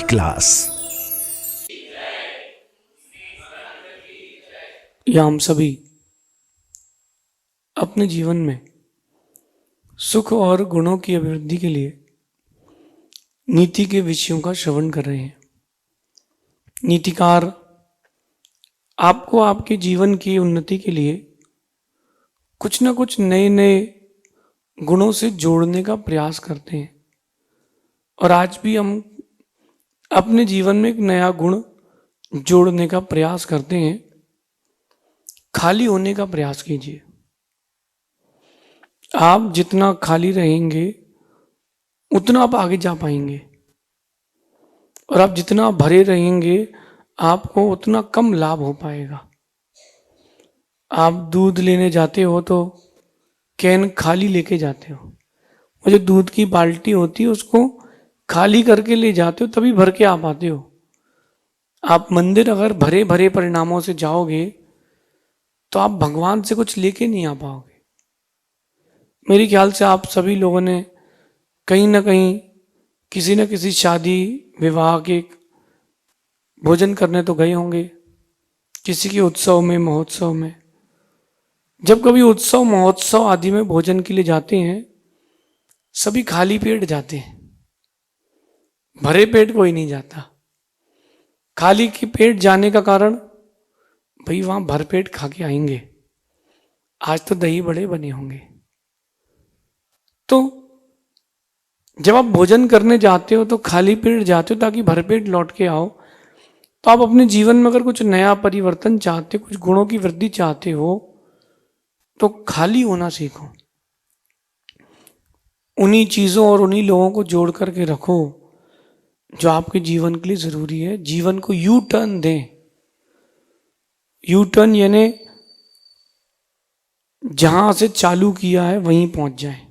Class. या हम सभी अपने जीवन में सुख और गुणों की अभिवृद्धि के लिए नीति के विषयों का श्रवण कर रहे हैं। नीतिकार आपको आपके जीवन की उन्नति के लिए कुछ ना कुछ नए नए गुणों से जोड़ने का प्रयास करते हैं। और आज भी हम अपने जीवन में एक नया गुण जोड़ने का प्रयास करते हैं। खाली होने का प्रयास कीजिए। आप जितना खाली रहेंगे उतना आप आगे जा पाएंगे, और आप जितना भरे रहेंगे आपको उतना कम लाभ हो पाएगा। आप दूध लेने जाते हो तो कैन खाली लेके जाते हो, वो जो दूध की बाल्टी होती है उसको खाली करके ले जाते हो, तभी भर के आ पाते हो। आप मंदिर अगर भरे भरे परिणामों से जाओगे तो आप भगवान से कुछ लेके नहीं आ पाओगे। मेरे ख्याल से आप सभी लोगों ने कहीं ना कहीं किसी न किसी शादी विवाह के भोजन करने तो गए होंगे, किसी के उत्सव में महोत्सव में। जब कभी उत्सव महोत्सव आदि में भोजन के लिए जाते हैं सभी खाली पेट जाते हैं, भरे पेट कोई नहीं जाता। खाली की पेट जाने का कारण, भाई वहां भरपेट खा के आएंगे, आज तो दही बड़े बने होंगे। तो जब आप भोजन करने जाते हो तो खाली पेट जाते हो ताकि भरपेट लौट के आओ। तो आप अपने जीवन में अगर कुछ नया परिवर्तन चाहते हो, कुछ गुणों की वृद्धि चाहते हो, तो खाली होना सीखो। उन्हीं चीजों और उन्हीं लोगों को जोड़ करके रखो जो आपके जीवन के लिए जरूरी है। जीवन को यू टर्न दें। यू टर्न यानी जहां से चालू किया है वहीं पहुंच जाए।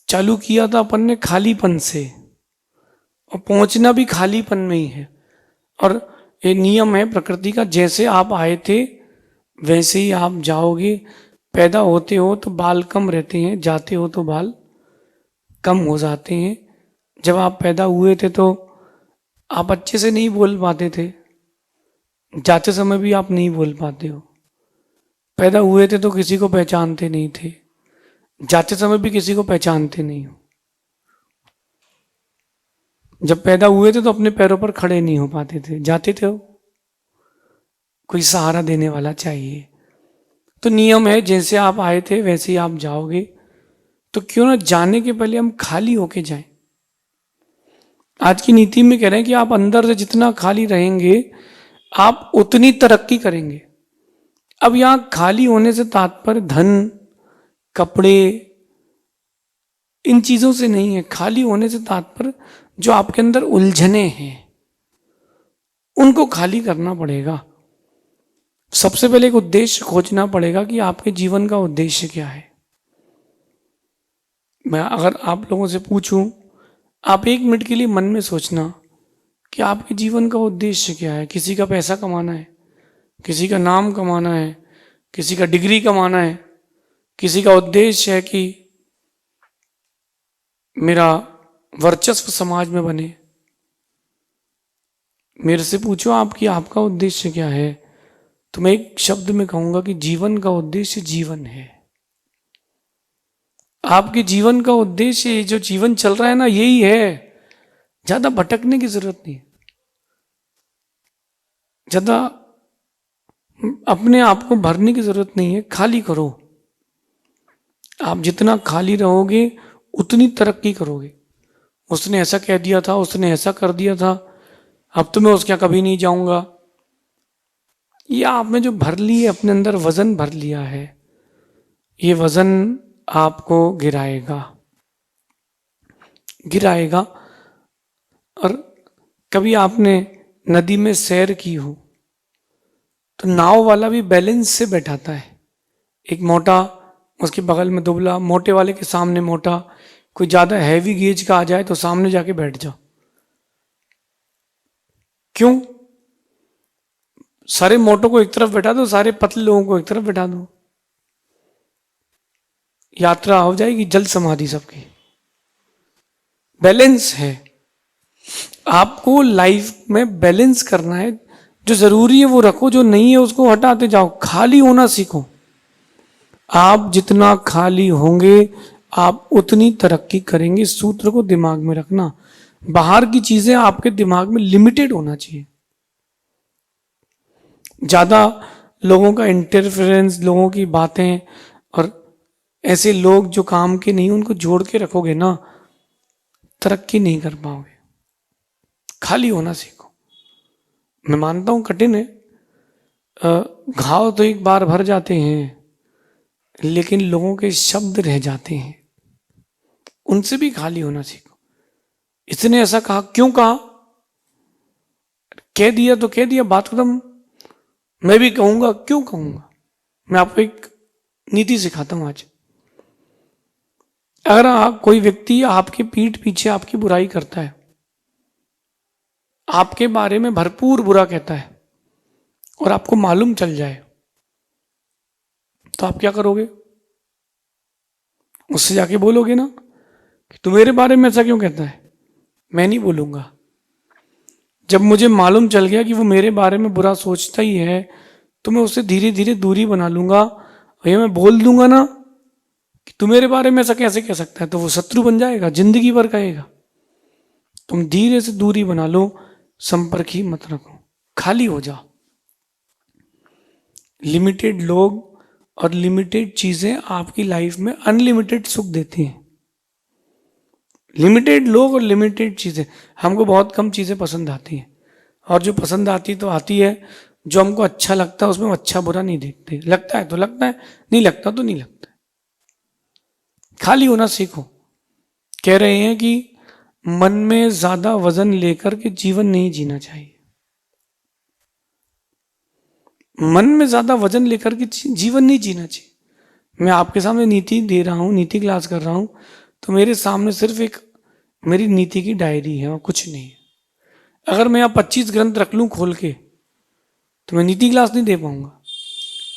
चालू किया था अपन ने खालीपन से, और पहुंचना भी खालीपन में ही है। और ये नियम है प्रकृति का, जैसे आप आए थे वैसे ही आप जाओगे। पैदा होते हो तो बाल कम रहते हैं, जाते हो तो बाल कम हो जाते हैं। जब आप पैदा हुए थे तो आप अच्छे से नहीं बोल पाते थे, जाते समय भी आप नहीं बोल पाते हो। पैदा हुए थे तो किसी को पहचानते नहीं थे, जाते समय भी किसी को पहचानते नहीं हो। जब पैदा हुए थे तो अपने पैरों पर खड़े नहीं हो पाते थे, जाते थे हो, कोई सहारा देने वाला चाहिए। तो नियम है जैसे आप आए थे वैसे ही आप जाओगे। तो क्यों ना जाने के पहले हम खाली होके जाएं। आज की नीति में कह रहे हैं कि आप अंदर से जितना खाली रहेंगे आप उतनी तरक्की करेंगे। अब यहां खाली होने से तात्पर्य धन कपड़े इन चीजों से नहीं है। खाली होने से तात्पर्य जो आपके अंदर उलझने हैं उनको खाली करना पड़ेगा। सबसे पहले एक उद्देश्य खोजना पड़ेगा कि आपके जीवन का उद्देश्य क्या है। मैं अगर आप लोगों से पूछूं, आप 1 मिनट के लिए मन में सोचना कि आपके जीवन का उद्देश्य क्या है। किसी का पैसा कमाना है, किसी का नाम कमाना है, किसी का डिग्री कमाना है, किसी का उद्देश्य है कि मेरा वर्चस्व समाज में बने। मेरे से पूछो आपकी आपका उद्देश्य क्या है, तो मैं एक शब्द में कहूंगा कि जीवन का उद्देश्य जीवन है। आपके जीवन का उद्देश्य जो जीवन चल रहा है ना यही है। ज्यादा भटकने की जरूरत नहीं, ज्यादा अपने आप को भरने की जरूरत नहीं है। खाली करो। आप जितना खाली रहोगे उतनी तरक्की करोगे। उसने ऐसा कह दिया था, उसने ऐसा कर दिया था, अब तो मैं उसके यहाँ कभी नहीं जाऊंगा। ये आपने जो भर ली है, अपने अंदर वजन भर लिया है, ये वजन आपको गिराएगा गिराएगा। और कभी आपने नदी में सैर की हो तो नाव वाला भी बैलेंस से बैठाता है। एक मोटा, उसके बगल में दुबला, मोटे वाले के सामने मोटा, कोई ज्यादा हैवी गेज का आ जाए तो सामने जाके बैठ जाओ। क्यों? सारे मोटों को एक तरफ बैठा दो, सारे पतले लोगों को एक तरफ बैठा दो, यात्रा हो जाएगी जल समाधि सबकी। बैलेंस है। आपको लाइफ में बैलेंस करना है। जो जरूरी है वो रखो, जो नहीं है उसको हटाते जाओ। खाली होना सीखो। आप जितना खाली होंगे आप उतनी तरक्की करेंगे। इस सूत्र को दिमाग में रखना। बाहर की चीजें आपके दिमाग में लिमिटेड होना चाहिए। ज्यादा लोगों का इंटरफेरेंस, लोगों की बातें और ऐसे लोग जो काम के नहीं उनको जोड़ के रखोगे ना, तरक्की नहीं कर पाओगे। खाली होना सीखो। मैं मानता हूं कठिन है, घाव तो एक बार भर जाते हैं, लेकिन लोगों के शब्द रह जाते हैं। उनसे भी खाली होना सीखो। इसने ऐसा कहा, क्यों कहा? कह दिया तो कह दिया, बात खत्म। मैं भी कहूंगा, क्यों कहूंगा? मैं आपको एक नीति सिखाता हूं आज। अगर आप कोई व्यक्ति आपके पीठ पीछे आपकी बुराई करता है, आपके बारे में भरपूर बुरा कहता है, और आपको मालूम चल जाए, तो आप क्या करोगे? उससे जाके बोलोगे ना कि तू मेरे बारे में ऐसा क्यों कहता है? मैं नहीं बोलूंगा। जब मुझे मालूम चल गया कि वो मेरे बारे में बुरा सोचता ही है, तो मैं उससे धीरे धीरे दूरी बना लूंगा। भैया मैं बोल दूंगा ना कि तू मेरे बारे में ऐसा कैसे कह सकता है, तो वो शत्रु बन जाएगा, जिंदगी भर कहेगा। तुम धीरे से दूरी बना लो, संपर्क ही मत रखो, खाली हो जाओ। लिमिटेड लोग और लिमिटेड चीजें आपकी लाइफ में अनलिमिटेड सुख देती हैं। लिमिटेड लोग और लिमिटेड चीजें। हमको बहुत कम चीजें पसंद आती हैं, और जो पसंद आती तो आती है। जो हमको अच्छा लगता है उसमें अच्छा बुरा नहीं देखते। लगता है तो लगता है, नहीं लगता तो नहीं लगता। खाली होना सीखो। कह रहे हैं कि मन में ज्यादा वजन लेकर के जीवन नहीं जीना चाहिए। मन में ज्यादा वजन लेकर के जीवन नहीं जीना चाहिए। मैं आपके सामने नीति दे रहा हूं, नीति क्लास कर रहा हूं, तो मेरे सामने सिर्फ एक मेरी नीति की डायरी है और कुछ नहीं है। अगर मैं यहाँ 25 ग्रंथ रख लूं खोल के, तो मैं नीति क्लास नहीं दे पाऊंगा।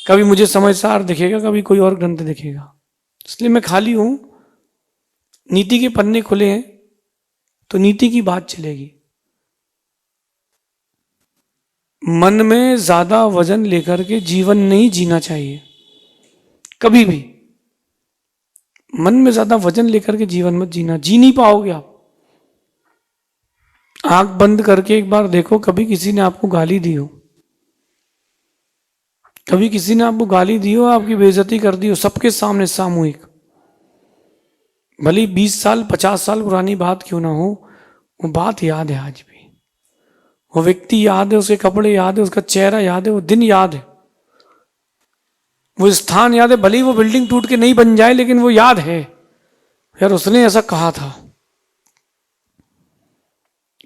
कभी मुझे समझदार दिखेगा, कभी कोई और ग्रंथ दिखेगा। इसलिए मैं खाली हूं। नीति के पन्ने खुले हैं तो नीति की बात चलेगी। मन में ज्यादा वजन लेकर के जीवन नहीं जीना चाहिए कभी भी। मन में ज्यादा वजन लेकर के जीवन मत जीना, जी नहीं पाओगे आप। आंख बंद करके एक बार देखो, कभी किसी ने आपको गाली दी हो, कभी किसी ने आपको गाली दी हो, आपकी बेइज्जती कर दी हो सबके सामने, सामूहिक, भले 20 साल 50 साल पुरानी बात क्यों ना हो, वो बात याद है आज भी। वो व्यक्ति याद है, उसके कपड़े याद है, उसका चेहरा याद है, वो दिन याद है, वो स्थान याद है। भले ही वो बिल्डिंग टूट के नहीं बन जाए, लेकिन वो याद है, यार उसने ऐसा कहा था।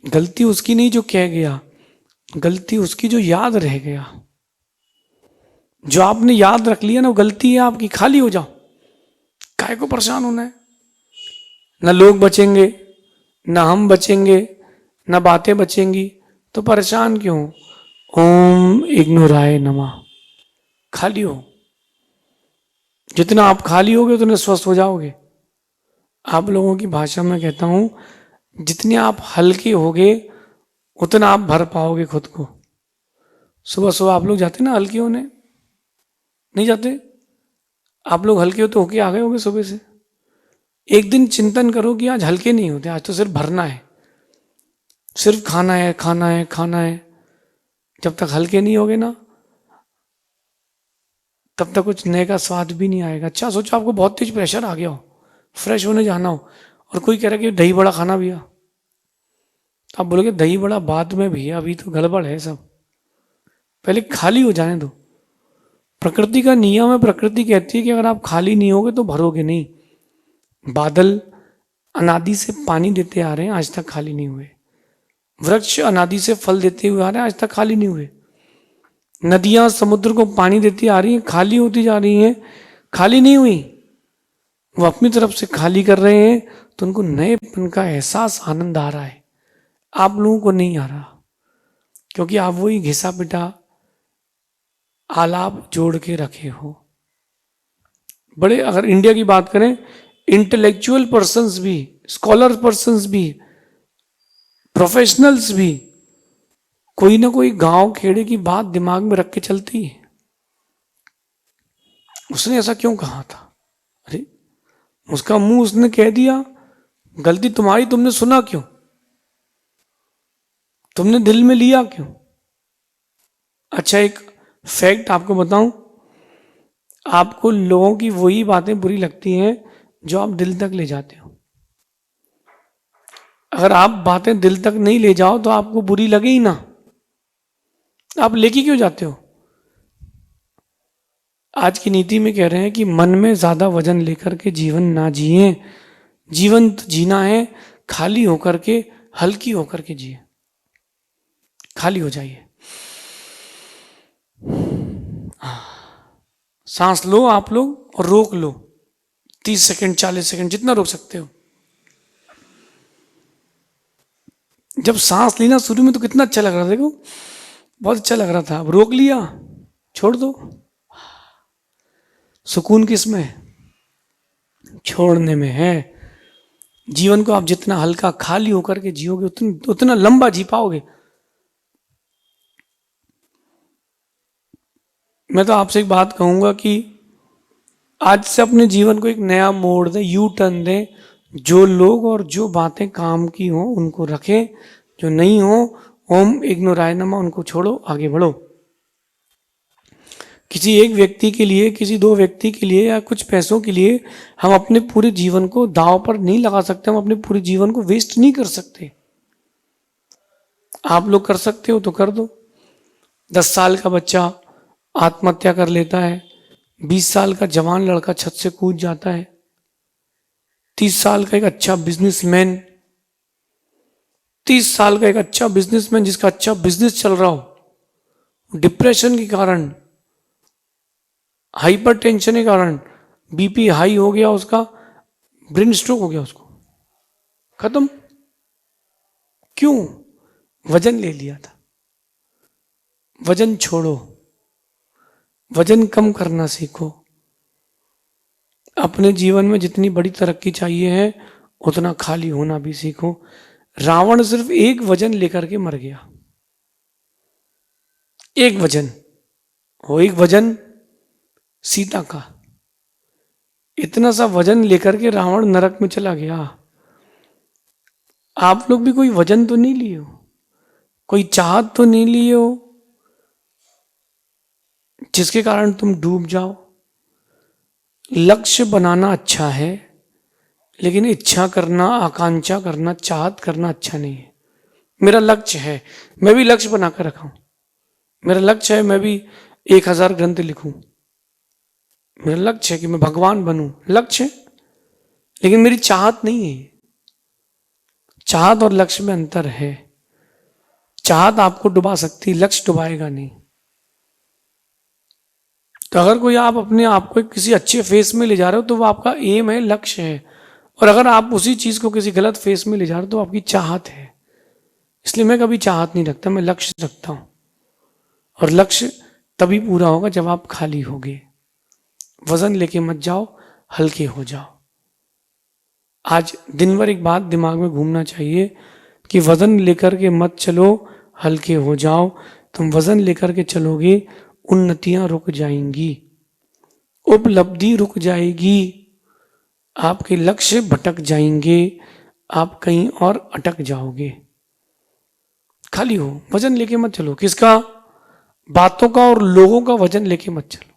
गलती उसकी नहीं जो कह गया, गलती उसकी जो याद रह गया। जो आपने याद रख लिया ना, वो गलती है आपकी। खाली हो जाओ। काहे को परेशान होना है? ना लोग बचेंगे, ना हम बचेंगे, ना बातें बचेंगी, तो परेशान क्यों? ओम इग्नोराय नमः। खाली हो। जितना आप खाली होगे उतने स्वस्थ हो जाओगे। आप लोगों की भाषा में कहता हूं, जितने आप हल्के होगे उतना आप भर पाओगे खुद को। सुबह सुबह आप लोग जाते ना हल्के होने? नहीं जाते? आप लोग हल्के होते होके आ गए होगे सुबह से। एक दिन चिंतन करो कि आज हल्के नहीं होते, आज तो सिर्फ भरना है, सिर्फ खाना है, खाना है, खाना है। जब तक हल्के नहीं होगे ना, तब तक कुछ नए का स्वाद भी नहीं आएगा। अच्छा सोचो आपको बहुत तेज प्रेशर आ गया हो, फ्रेश होने जाना हो, और कोई कह रहा है कि दही बड़ा खाना भैया, तो आप बोलोगे दही बड़ा बाद में भैया, अभी तो गड़बड़ है सब, पहले खाली हो जाने दो। प्रकृति का नियम है, प्रकृति कहती है कि अगर आप खाली नहीं होगे तो भरोगे नहीं। बादल अनादि से पानी देते आ रहे हैं, आज तक खाली नहीं हुए। वृक्ष अनादि से फल देते हुए आ रहे हैं, आज तक खाली नहीं हुए। नदियां समुद्र को पानी देती आ रही हैं, खाली होती जा रही हैं, खाली नहीं हुई। वो अपनी तरफ से खाली कर रहे हैं, तो उनको नएपन का एहसास, आनंद आ रहा है। आप लोगों को नहीं आ रहा, क्योंकि आप वही घिसा पिटा आलाप जोड़ के रखे हो। बड़े, अगर इंडिया की बात करें, इंटेलेक्चुअल पर्सन्स भी, स्कॉलर पर्सन्स भी प्रोफेशनल्स भी कोई ना कोई गांव खेड़े की बात दिमाग में रख के चलती है। उसने ऐसा क्यों कहा था, अरे उसका मुंह उसने कह दिया, गलती तुम्हारी, तुमने सुना क्यों, तुमने दिल में लिया क्यों। अच्छा, एक फैक्ट आपको बताऊं, आपको लोगों की वही बातें बुरी लगती हैं जो आप दिल तक ले जाते हो। अगर आप बातें दिल तक नहीं ले जाओ तो आपको बुरी लगे ही ना, आप लेके क्यों जाते हो। आज की नीति में कह रहे हैं कि मन में ज्यादा वजन लेकर के जीवन ना जिए, जीवन तो जीना है खाली होकर के, हल्की होकर के जिए, खाली हो जाइए। सांस लो आप लोग और रोक लो, 30 सेकंड 40 सेकंड जितना रोक सकते हो। जब सांस लेना शुरू में तो कितना अच्छा लग रहा था, देखो बहुत अच्छा लग रहा था, अब रोक लिया, छोड़ दो। सुकून किस में है, छोड़ने में है। जीवन को आप जितना हल्का खाली होकर के जियोगे उतना लंबा जी पाओगे। मैं तो आपसे एक बात कहूंगा कि आज से अपने जीवन को एक नया मोड़ दें, यू टर्न दें। जो लोग और जो बातें काम की हो उनको रखें, जो नहीं हो ओम इग्नोराय नमः उनको छोड़ो, आगे बढ़ो। किसी एक व्यक्ति के लिए, किसी दो व्यक्ति के लिए या कुछ पैसों के लिए हम अपने पूरे जीवन को दांव पर नहीं लगा सकते, हम अपने पूरे जीवन को वेस्ट नहीं कर सकते। आप लोग कर सकते हो तो कर दो। 10 साल का बच्चा आत्महत्या कर लेता है, 20 साल का जवान लड़का छत से कूद जाता है, 30 साल का एक अच्छा बिजनेसमैन, 30 साल का एक अच्छा बिजनेसमैन जिसका अच्छा बिजनेस चल रहा हो, डिप्रेशन के कारण, हाइपर टेंशन के कारण बीपी हाई हो गया उसका, ब्रेन स्ट्रोक हो गया उसको, खत्म। क्यों, वजन ले लिया था। वजन छोड़ो, वजन कम करना सीखो। अपने जीवन में जितनी बड़ी तरक्की चाहिए है उतना खाली होना भी सीखो। रावण सिर्फ एक वजन लेकर के मर गया, एक वजन, वो एक वजन सीता का। इतना सा वजन लेकर के रावण नरक में चला गया। आप लोग भी कोई वजन तो नहीं लिए हो, कोई चाहत तो नहीं लिए हो जिसके कारण तुम डूब जाओ। लक्ष्य बनाना अच्छा है, लेकिन इच्छा करना, आकांक्षा करना, चाहत करना अच्छा नहीं है। मेरा लक्ष्य है, मैं भी लक्ष्य बनाकर रखा हूं। मेरा लक्ष्य है मैं भी 1000 ग्रंथ लिखूं। मेरा लक्ष्य है कि मैं भगवान बनूं, लक्ष्य है, लेकिन मेरी चाहत नहीं है। चाहत और लक्ष्य में अंतर है। चाहत आपको डुबा सकती है, लक्ष्य डुबाएगा नहीं। तो अगर कोई आप अपने आप को किसी अच्छे फेस में ले जा रहे हो तो वो आपका एम है, लक्ष्य है। और अगर आप उसी चीज को किसी गलत फेस में ले जा रहे हो तो आपकी चाहत है। इसलिए मैं कभी चाहत नहीं रखता, मैं लक्ष्य रखता हूं। और लक्ष्य तभी पूरा होगा जब आप खाली होगे। वजन लेके मत जाओ, हल्के हो जाओ। आज दिन भर एक बात दिमाग में घूमना चाहिए कि वजन लेकर के मत चलो, हल्के हो जाओ। तुम वजन लेकर के चलोगे, उन्नतियां रुक जाएंगी, उपलब्धि रुक जाएगी, आपके लक्ष्य भटक जाएंगे, आप कहीं और अटक जाओगे। खाली हो, वजन लेके मत चलो। किसका, बातों का और लोगों का वजन लेके मत चलो।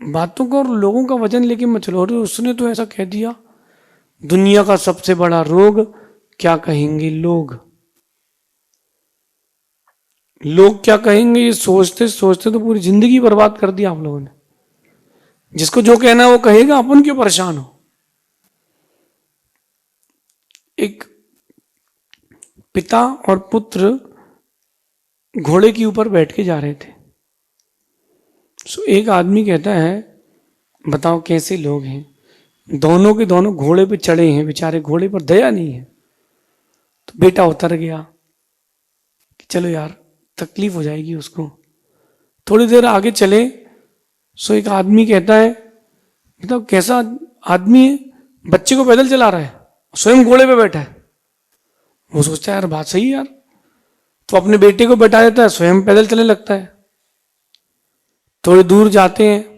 बातों का और लोगों का वजन लेके मत चलो। और उसने तो ऐसा कह दिया, दुनिया का सबसे बड़ा रोग क्या कहेंगे लोग। लोग क्या कहेंगे ये सोचते सोचते तो पूरी जिंदगी बर्बाद कर दी आप लोगों ने। जिसको जो कहना है वो कहेगा, अपन क्यों परेशान हो। एक पिता और पुत्र घोड़े के ऊपर बैठ के जा रहे थे। सो एक आदमी कहता है, बताओ कैसे लोग हैं। दोनों के दोनों घोड़े पे चढ़े हैं, बेचारे घोड़े पर दया नहीं है। तो बेटा उतर गया कि चलो यार तकलीफ हो जाएगी उसको। थोड़ी देर आगे चले, सो एक आदमी कहता है, बताओ कैसा आदमी है, बच्चे को पैदल चला रहा है। स्वयं घोड़े पे बैठा है। वो सोचता है यार बात सही है यार, तो अपने बेटे को बैठा देता है, स्वयं पैदल चलने लगता है। थोड़ी दूर जाते हैं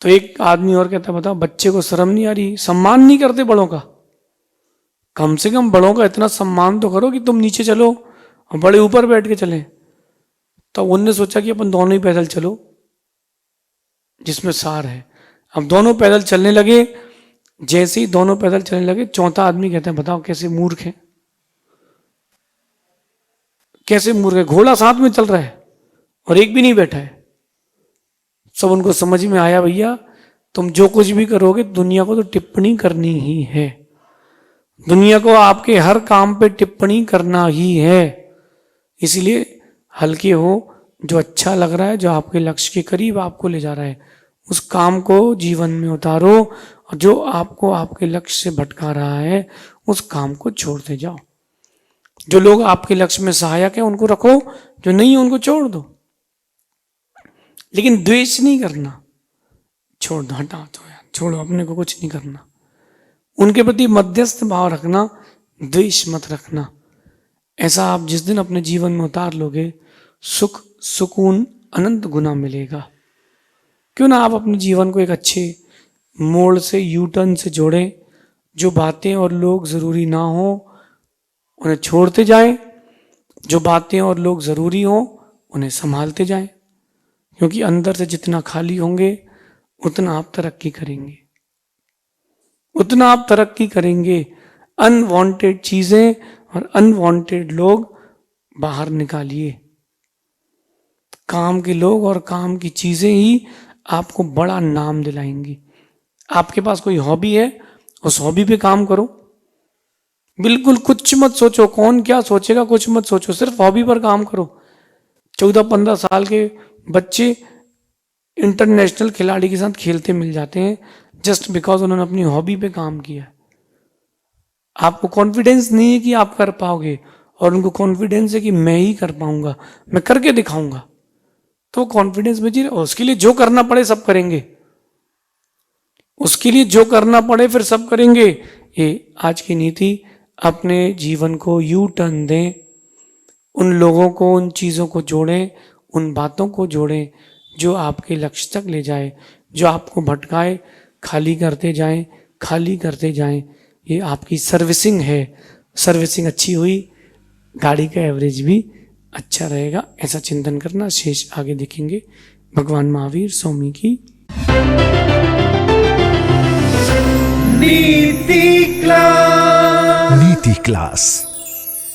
तो एक आदमी और कहता है बताओ बच्चे को शर्म नहीं आ रही, सम्मान नहीं करते बड़ों का, कम से कम बड़ों का इतना सम्मान तो करो कि तुम नीचे चलो और बड़े ऊपर बैठ के चले। तो उनने सोचा कि अपन दोनों ही पैदल चलो, जिसमें सार है। अब दोनों पैदल चलने लगे। जैसे ही दोनों पैदल चलने लगे, चौथा आदमी कहता है बताओ कैसे मूर्ख है, कैसे मूर्ख है, घोड़ा साथ में चल रहा है और एक भी नहीं बैठा है। सब उनको समझ में आया भैया तुम जो कुछ भी करोगे दुनिया को तो टिप्पणी करनी ही है, दुनिया को आपके हर काम पे टिप्पणी करना ही है। इसलिए हल्के हो, जो अच्छा लग रहा है, जो आपके लक्ष्य के करीब आपको ले जा रहा है, उस काम को जीवन में उतारो, और जो आपको आपके लक्ष्य से भटका रहा है उस काम को छोड़ते जाओ। जो लोग आपके लक्ष्य में सहायक है उनको रखो, जो नहीं है उनको छोड़ दो, लेकिन द्वेष नहीं करना, छोड़ दो, हटा दो यार, छोड़ो, अपने को कुछ नहीं करना। उनके प्रति मध्यस्थ भाव रखना, द्वेष मत रखना। ऐसा आप जिस दिन अपने जीवन में उतार लोगे, सुख सुकून अनंत गुना मिलेगा। क्यों ना आप अपने जीवन को एक अच्छे मोड़ से, यू टर्न से जोड़ें। जो बातें और लोग जरूरी ना हो उन्हें छोड़ते जाएं, जो बातें और लोग जरूरी हो उन्हें संभालते जाएं, क्योंकि अंदर से जितना खाली होंगे उतना आप तरक्की करेंगे, उतना आप तरक्की करेंगे। अनवांटेड चीजें और अनवांटेड लोग बाहर निकालिए। काम के लोग और काम की चीजें ही आपको बड़ा नाम दिलाएंगी। आपके पास कोई हॉबी है, उस हॉबी पे काम करो, बिल्कुल कुछ मत सोचो, कौन क्या सोचेगा कुछ मत सोचो, सिर्फ हॉबी पर काम करो। 14-15 साल के बच्चे इंटरनेशनल खिलाड़ी के साथ खेलते मिल जाते हैं, जस्ट बिकॉज उन्होंने अपनी हॉबी पे काम किया। आपको कॉन्फिडेंस नहीं है कि आप कर पाओगे, और उनको कॉन्फिडेंस है कि मैं ही कर पाऊंगा, मैं करके दिखाऊंगा, तो कॉन्फिडेंस में जी रहे। उसके लिए जो करना पड़े सब करेंगे, उसके लिए जो करना पड़े फिर सब करेंगे। ये आज की नीति। अपने जीवन को यू टर्न दें, उन लोगों को, उन चीज़ों को जोड़ें, उन बातों को जोड़ें जो आपके लक्ष्य तक ले जाए, जो आपको भटकाए। खाली करते जाएं, खाली करते जाएं। ये आपकी सर्विसिंग है। सर्विसिंग अच्छी हुई, गाड़ी का एवरेज भी अच्छा रहेगा। ऐसा चिंतन करना। शेष आगे देखेंगे। भगवान महावीर स्वामी की नीति क्लास।